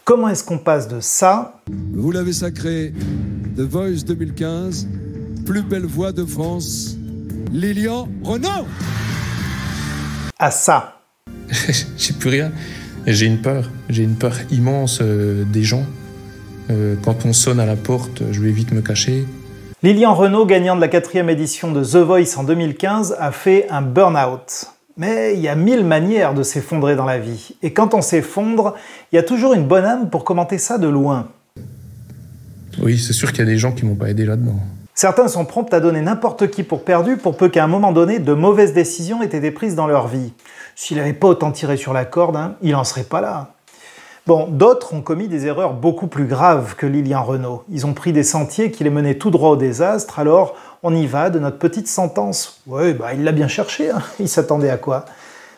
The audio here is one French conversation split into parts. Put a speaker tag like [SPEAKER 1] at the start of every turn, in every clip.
[SPEAKER 1] Comment est-ce qu'on passe de ça,
[SPEAKER 2] vous l'avez sacré, The Voice 2015, plus belle voix de France, Lilian Renaud,
[SPEAKER 1] à ça?
[SPEAKER 3] J'ai plus rien. J'ai une peur immense des gens. Quand on sonne à la porte, je vais vite me cacher.
[SPEAKER 1] Lilian Renaud, gagnant de la 4e édition de The Voice en 2015, a fait un burn-out. Mais il y a 1000 manières de s'effondrer dans la vie. Et quand on s'effondre, il y a toujours une bonne âme pour commenter ça de loin.
[SPEAKER 3] Oui, c'est sûr qu'il y a des gens qui m'ont pas aidé là-dedans.
[SPEAKER 1] Certains sont prompts à donner n'importe qui pour perdu pour peu qu'à un moment donné, de mauvaises décisions aient été prises dans leur vie. S'il n'avait pas autant tiré sur la corde, il n'en serait pas là. Bon, d'autres ont commis des erreurs beaucoup plus graves que Lilian Renaud. Ils ont pris des sentiers qui les menaient tout droit au désastre, alors on y va de notre petite sentence. Oui, il l'a bien cherché, il s'attendait à quoi?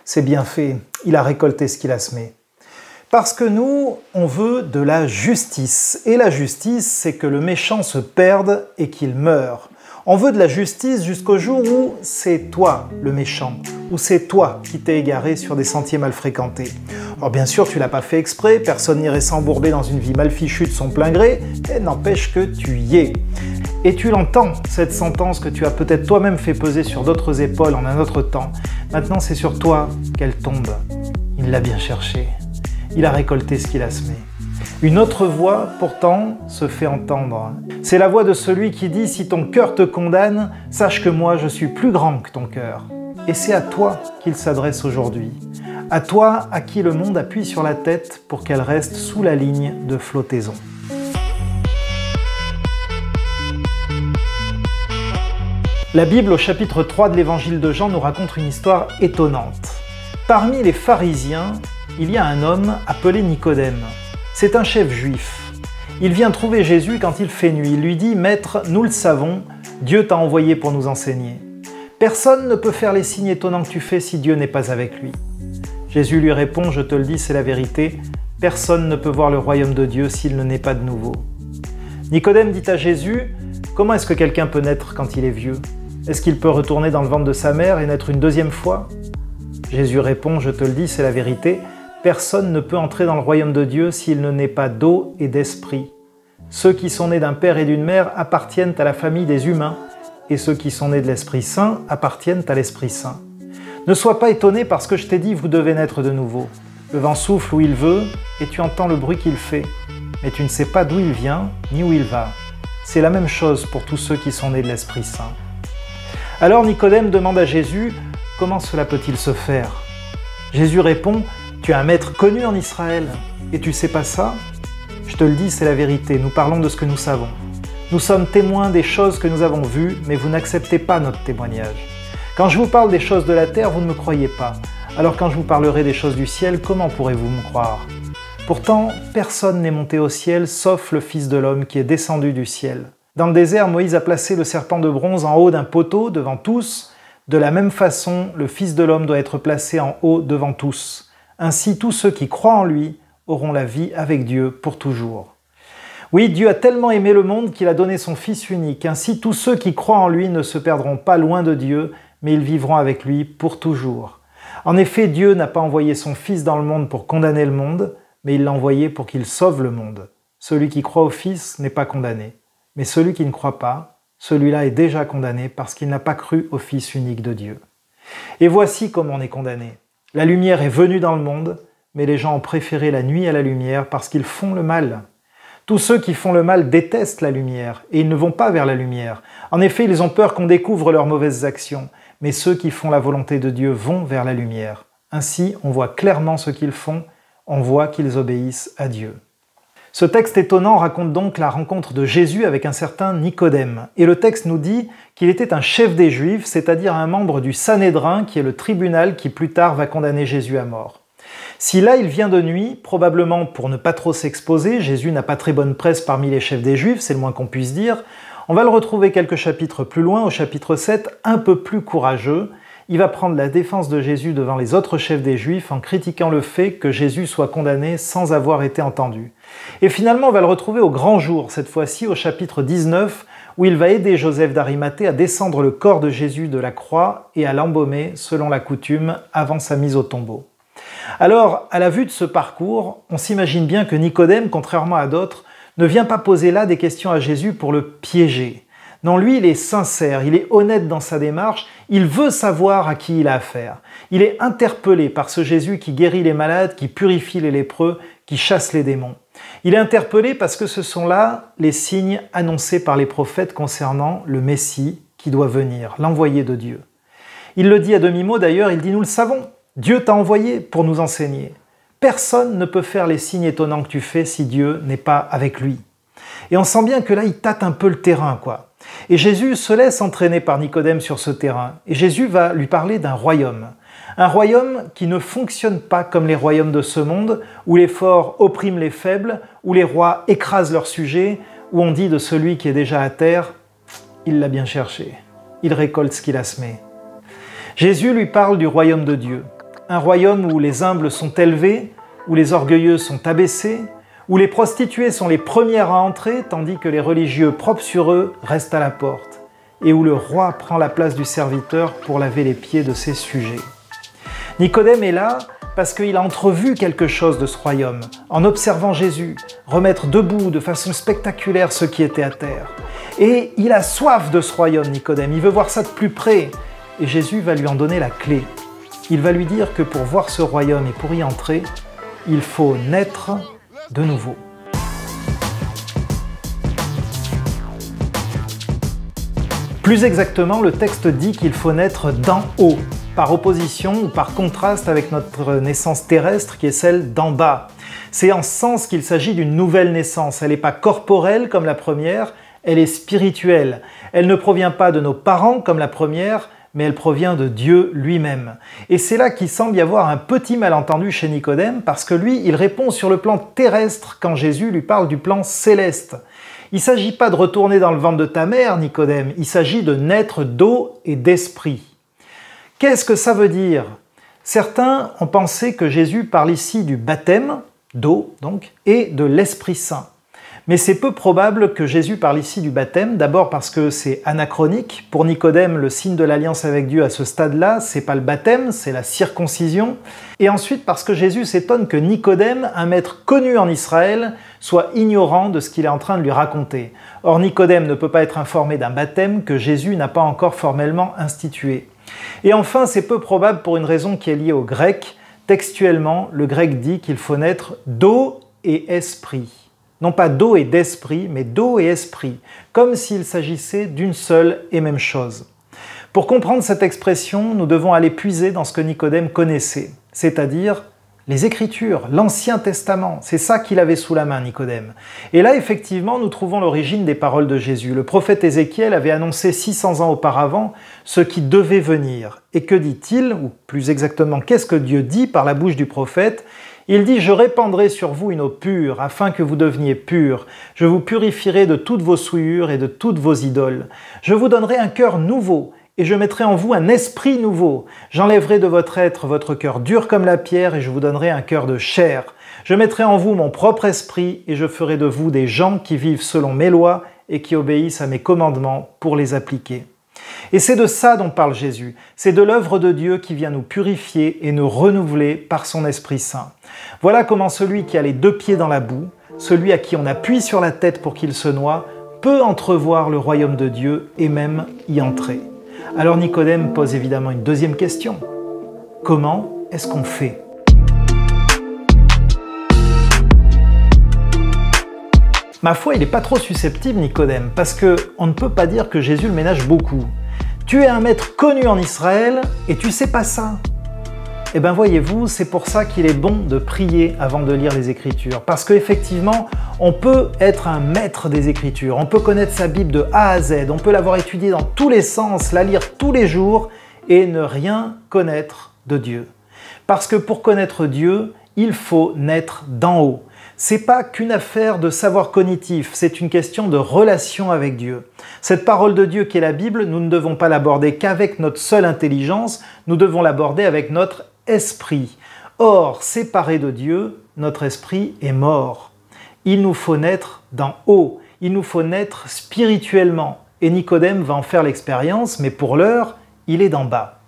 [SPEAKER 1] C'est bien fait, il a récolté ce qu'il a semé. Parce que nous, on veut de la justice. Et la justice, c'est que le méchant se perde et qu'il meure. On veut de la justice jusqu'au jour où c'est toi le méchant, où c'est toi qui t'es égaré sur des sentiers mal fréquentés. Alors bien sûr, tu l'as pas fait exprès, personne n'irait s'embourber dans une vie mal fichue de son plein gré, et n'empêche que tu y es. Et tu l'entends, cette sentence que tu as peut-être toi-même fait peser sur d'autres épaules en un autre temps. Maintenant, c'est sur toi qu'elle tombe. Il l'a bien cherché. Il a récolté ce qu'il a semé. Une autre voix, pourtant, se fait entendre. C'est la voix de celui qui dit « Si ton cœur te condamne, sache que moi, je suis plus grand que ton cœur. » Et c'est à toi qu'il s'adresse aujourd'hui. À toi à qui le monde appuie sur la tête pour qu'elle reste sous la ligne de flottaison. La Bible, au chapitre 3 de l'évangile de Jean, nous raconte une histoire étonnante. Parmi les pharisiens, il y a un homme appelé Nicodème. C'est un chef juif. Il vient trouver Jésus quand il fait nuit. Il lui dit « Maître, nous le savons, Dieu t'a envoyé pour nous enseigner. Personne ne peut faire les signes étonnants que tu fais si Dieu n'est pas avec lui. » Jésus lui répond « Je te le dis, c'est la vérité, personne ne peut voir le royaume de Dieu s'il ne naît pas de nouveau. » Nicodème dit à Jésus « Comment est-ce que quelqu'un peut naître quand il est vieux? Est-ce qu'il peut retourner dans le ventre de sa mère et naître une deuxième fois ?» Jésus répond « Je te le dis, c'est la vérité, personne ne peut entrer dans le royaume de Dieu s'il ne naît pas d'eau et d'esprit. Ceux qui sont nés d'un père et d'une mère appartiennent à la famille des humains, et ceux qui sont nés de l'Esprit Saint appartiennent à l'Esprit Saint. Ne sois pas étonné parce que je t'ai dit, vous devez naître de nouveau. Le vent souffle où il veut, et tu entends le bruit qu'il fait, mais tu ne sais pas d'où il vient, ni où il va. C'est la même chose pour tous ceux qui sont nés de l'Esprit Saint. » Alors Nicodème demande à Jésus, comment cela peut-il se faire? Jésus répond, tu es un maître connu en Israël, et tu sais pas ça? Je te le dis, c'est la vérité, nous parlons de ce que nous savons. Nous sommes témoins des choses que nous avons vues, mais vous n'acceptez pas notre témoignage. Quand je vous parle des choses de la terre, vous ne me croyez pas. Alors quand je vous parlerai des choses du ciel, comment pourrez-vous me croire? Pourtant, personne n'est monté au ciel, sauf le Fils de l'homme qui est descendu du ciel. Dans le désert, Moïse a placé le serpent de bronze en haut d'un poteau devant tous. De la même façon, le Fils de l'homme doit être placé en haut devant tous. Ainsi, tous ceux qui croient en lui auront la vie avec Dieu pour toujours. Oui, Dieu a tellement aimé le monde qu'il a donné son Fils unique. Ainsi, tous ceux qui croient en lui ne se perdront pas loin de Dieu, mais ils vivront avec lui pour toujours. En effet, Dieu n'a pas envoyé son Fils dans le monde pour condamner le monde, mais il l'a envoyé pour qu'il sauve le monde. Celui qui croit au Fils n'est pas condamné, mais celui qui ne croit pas, celui-là est déjà condamné parce qu'il n'a pas cru au Fils unique de Dieu. Et voici comment on est condamné. La lumière est venue dans le monde, mais les gens ont préféré la nuit à la lumière parce qu'ils font le mal. Tous ceux qui font le mal détestent la lumière et ils ne vont pas vers la lumière. En effet, ils ont peur qu'on découvre leurs mauvaises actions, mais ceux qui font la volonté de Dieu vont vers la lumière. Ainsi, on voit clairement ce qu'ils font, on voit qu'ils obéissent à Dieu. Ce texte étonnant raconte donc la rencontre de Jésus avec un certain Nicodème. Et le texte nous dit qu'il était un chef des Juifs, c'est-à-dire un membre du Sanhédrin, qui est le tribunal qui plus tard va condamner Jésus à mort. Si là il vient de nuit, probablement pour ne pas trop s'exposer, Jésus n'a pas très bonne presse parmi les chefs des Juifs, c'est le moins qu'on puisse dire, on va le retrouver quelques chapitres plus loin, au chapitre 7, un peu plus courageux. Il va prendre la défense de Jésus devant les autres chefs des Juifs en critiquant le fait que Jésus soit condamné sans avoir été entendu. Et finalement, on va le retrouver au grand jour, cette fois-ci au chapitre 19, où il va aider Joseph d'Arimathée à descendre le corps de Jésus de la croix et à l'embaumer, selon la coutume, avant sa mise au tombeau. Alors, à la vue de ce parcours, on s'imagine bien que Nicodème, contrairement à d'autres, ne vient pas poser là des questions à Jésus pour le piéger. Non, lui, il est sincère, il est honnête dans sa démarche, il veut savoir à qui il a affaire. Il est interpellé par ce Jésus qui guérit les malades, qui purifie les lépreux, qui chasse les démons. Il est interpellé parce que ce sont là les signes annoncés par les prophètes concernant le Messie qui doit venir, l'envoyé de Dieu. Il le dit à demi-mot d'ailleurs, il dit « Nous le savons, Dieu t'a envoyé pour nous enseigner. Personne ne peut faire les signes étonnants que tu fais si Dieu n'est pas avec lui. » Et on sent bien que là, il tâte un peu le terrain, quoi. Et Jésus se laisse entraîner par Nicodème sur ce terrain. Et Jésus va lui parler d'un royaume. Un royaume qui ne fonctionne pas comme les royaumes de ce monde, où les forts oppriment les faibles, où les rois écrasent leurs sujets, où on dit de celui qui est déjà à terre, il l'a bien cherché, il récolte ce qu'il a semé. Jésus lui parle du royaume de Dieu. Un royaume où les humbles sont élevés, où les orgueilleux sont abaissés, où les prostituées sont les premières à entrer, tandis que les religieux propres sur eux restent à la porte, et où le roi prend la place du serviteur pour laver les pieds de ses sujets. Nicodème est là parce qu'il a entrevu quelque chose de ce royaume, en observant Jésus remettre debout de façon spectaculaire ceux qui étaient à terre. Et il a soif de ce royaume, Nicodème, il veut voir ça de plus près, et Jésus va lui en donner la clé. Il va lui dire que pour voir ce royaume et pour y entrer, il faut naître de nouveau. Plus exactement, le texte dit qu'il faut naître d'en haut, par opposition ou par contraste avec notre naissance terrestre qui est celle d'en bas. C'est en ce sens qu'il s'agit d'une nouvelle naissance. Elle n'est pas corporelle comme la première, elle est spirituelle. Elle ne provient pas de nos parents comme la première, mais elle provient de Dieu lui-même. Et c'est là qu'il semble y avoir un petit malentendu chez Nicodème, parce que lui, il répond sur le plan terrestre quand Jésus lui parle du plan céleste. Il ne s'agit pas de retourner dans le ventre de ta mère, Nicodème, il s'agit de naître d'eau et d'esprit. Qu'est-ce que ça veut dire? Certains ont pensé que Jésus parle ici du baptême, d'eau donc, et de l'Esprit Saint. Mais c'est peu probable que Jésus parle ici du baptême, d'abord parce que c'est anachronique. Pour Nicodème, le signe de l'alliance avec Dieu à ce stade-là, c'est pas le baptême, c'est la circoncision. Et ensuite parce que Jésus s'étonne que Nicodème, un maître connu en Israël, soit ignorant de ce qu'il est en train de lui raconter. Or Nicodème ne peut pas être informé d'un baptême que Jésus n'a pas encore formellement institué. Et enfin, c'est peu probable pour une raison qui est liée au grec. Textuellement, le grec dit qu'il faut naître d'eau et esprit. Non pas d'eau et d'esprit, mais d'eau et esprit, comme s'il s'agissait d'une seule et même chose. Pour comprendre cette expression, nous devons aller puiser dans ce que Nicodème connaissait, c'est-à-dire les Écritures, l'Ancien Testament. C'est ça qu'il avait sous la main, Nicodème. Et là, effectivement, nous trouvons l'origine des paroles de Jésus. Le prophète Ézéchiel avait annoncé 600 ans auparavant ce qui devait venir. Et que dit-il, ou plus exactement, qu'est-ce que Dieu dit par la bouche du prophète ? Il dit « Je répandrai sur vous une eau pure, afin que vous deveniez purs. Je vous purifierai de toutes vos souillures et de toutes vos idoles. Je vous donnerai un cœur nouveau, et je mettrai en vous un esprit nouveau. J'enlèverai de votre être votre cœur dur comme la pierre, et je vous donnerai un cœur de chair. Je mettrai en vous mon propre esprit, et je ferai de vous des gens qui vivent selon mes lois, et qui obéissent à mes commandements pour les appliquer. » Et c'est de ça dont parle Jésus, c'est de l'œuvre de Dieu qui vient nous purifier et nous renouveler par son Esprit Saint. Voilà comment celui qui a les deux pieds dans la boue, celui à qui on appuie sur la tête pour qu'il se noie, peut entrevoir le royaume de Dieu et même y entrer. Alors Nicodème pose évidemment une deuxième question. Comment est-ce qu'on fait ? Ma foi, il n'est pas trop susceptible, Nicodème, parce qu'on ne peut pas dire que Jésus le ménage beaucoup. Tu es un maître connu en Israël et tu sais pas ça. Eh bien voyez-vous, c'est pour ça qu'il est bon de prier avant de lire les Écritures. Parce qu'effectivement, on peut être un maître des Écritures, on peut connaître sa Bible de A à Z, on peut l'avoir étudiée dans tous les sens, la lire tous les jours et ne rien connaître de Dieu. Parce que pour connaître Dieu, il faut naître d'en haut. C'est pas qu'une affaire de savoir cognitif, c'est une question de relation avec Dieu. Cette parole de Dieu qui est la Bible, nous ne devons pas l'aborder qu'avec notre seule intelligence, nous devons l'aborder avec notre esprit. Or, séparé de Dieu, notre esprit est mort. Il nous faut naître d'en haut, il nous faut naître spirituellement. Et Nicodème va en faire l'expérience, mais pour l'heure, il est d'en bas.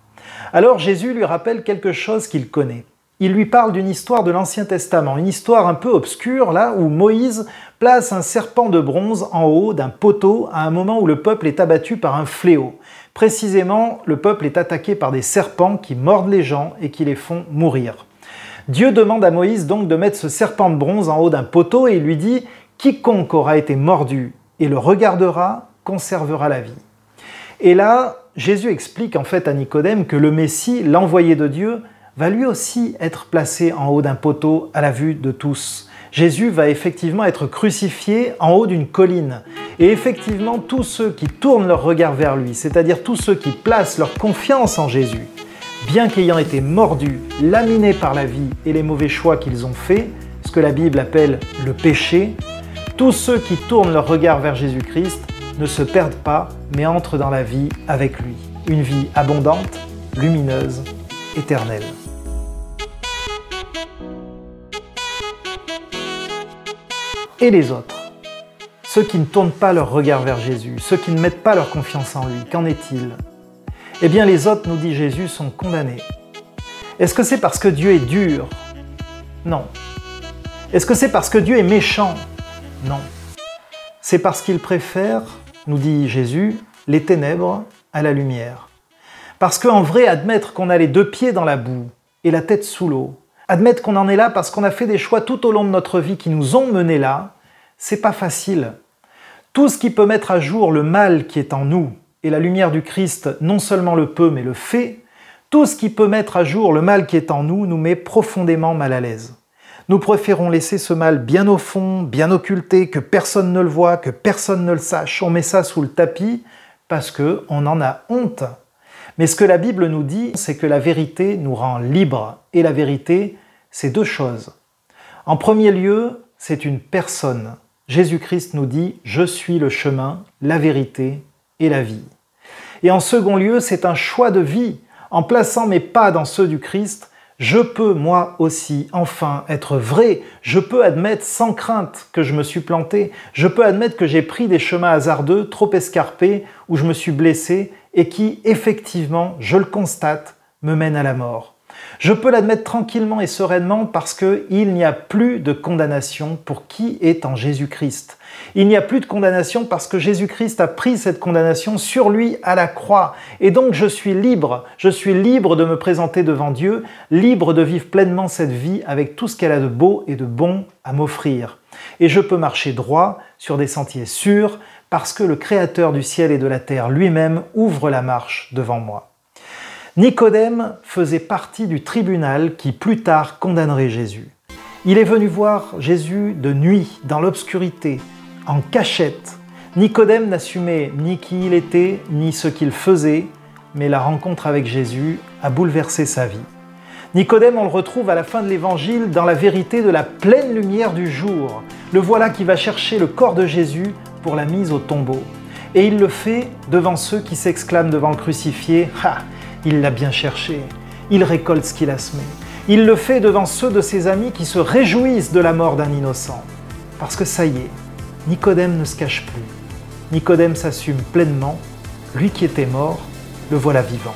[SPEAKER 1] Alors Jésus lui rappelle quelque chose qu'il connaît. il lui parle d'une histoire de l'Ancien Testament, une histoire un peu obscure, là où Moïse place un serpent de bronze en haut d'un poteau à un moment où le peuple est abattu par un fléau. Précisément, le peuple est attaqué par des serpents qui mordent les gens et qui les font mourir. Dieu demande à Moïse donc de mettre ce serpent de bronze en haut d'un poteau et il lui dit « Quiconque aura été mordu et le regardera conservera la vie ». Et là, Jésus explique en fait à Nicodème que le Messie, l'envoyé de Dieu, va lui aussi être placé en haut d'un poteau à la vue de tous. Jésus va effectivement être crucifié en haut d'une colline. Et effectivement, tous ceux qui tournent leur regard vers lui, c'est-à-dire tous ceux qui placent leur confiance en Jésus, bien qu'ayant été mordus, laminés par la vie et les mauvais choix qu'ils ont faits, ce que la Bible appelle le péché, tous ceux qui tournent leur regard vers Jésus-Christ ne se perdent pas, mais entrent dans la vie avec lui. Une vie abondante, lumineuse, éternelle. Et les autres, ceux qui ne tournent pas leur regard vers Jésus, ceux qui ne mettent pas leur confiance en lui, qu'en est-il? Eh bien les autres, nous dit Jésus, sont condamnés. Est-ce que c'est parce que Dieu est dur? Non. Est-ce que c'est parce que Dieu est méchant? Non. C'est parce qu'il préfère, nous dit Jésus, les ténèbres à la lumière. Parce qu'en vrai, admettre qu'on a les deux pieds dans la boue et la tête sous l'eau, admettre qu'on en est là parce qu'on a fait des choix tout au long de notre vie qui nous ont menés là, c'est pas facile. Tout ce qui peut mettre à jour le mal qui est en nous, et la lumière du Christ non seulement le peut mais le fait, tout ce qui peut mettre à jour le mal qui est en nous nous met profondément mal à l'aise. Nous préférons laisser ce mal bien au fond, bien occulté, que personne ne le voit, que personne ne le sache. On met ça sous le tapis parce qu'on en a honte. Mais ce que la Bible nous dit, c'est que la vérité nous rend libres. Et la vérité, c'est deux choses. En premier lieu, c'est une personne. Jésus-Christ nous dit « Je suis le chemin, la vérité et la vie ». Et en second lieu, c'est un choix de vie. En plaçant mes pas dans ceux du Christ, je peux moi aussi enfin être vrai. Je peux admettre sans crainte que je me suis planté. Je peux admettre que j'ai pris des chemins hasardeux, trop escarpés, où je me suis blessé et qui, effectivement, je le constate, me mènent à la mort. Je peux l'admettre tranquillement et sereinement parce qu'il n'y a plus de condamnation pour qui est en Jésus-Christ. Il n'y a plus de condamnation parce que Jésus-Christ a pris cette condamnation sur lui à la croix. Et donc je suis libre de me présenter devant Dieu, libre de vivre pleinement cette vie avec tout ce qu'elle a de beau et de bon à m'offrir. Et je peux marcher droit sur des sentiers sûrs parce que le Créateur du ciel et de la terre lui-même ouvre la marche devant moi. Nicodème faisait partie du tribunal qui plus tard condamnerait Jésus. Il est venu voir Jésus de nuit, dans l'obscurité, en cachette. Nicodème n'assumait ni qui il était, ni ce qu'il faisait, mais la rencontre avec Jésus a bouleversé sa vie. Nicodème, on le retrouve à la fin de l'Évangile dans la vérité de la pleine lumière du jour. Le voilà qui va chercher le corps de Jésus pour la mise au tombeau. Et il le fait devant ceux qui s'exclament devant le crucifié « Ah, il l'a bien cherché, il récolte ce qu'il a semé ». Il le fait devant ceux de ses amis qui se réjouissent de la mort d'un innocent. Parce que ça y est, Nicodème ne se cache plus. Nicodème s'assume pleinement, lui qui était mort, le voilà vivant.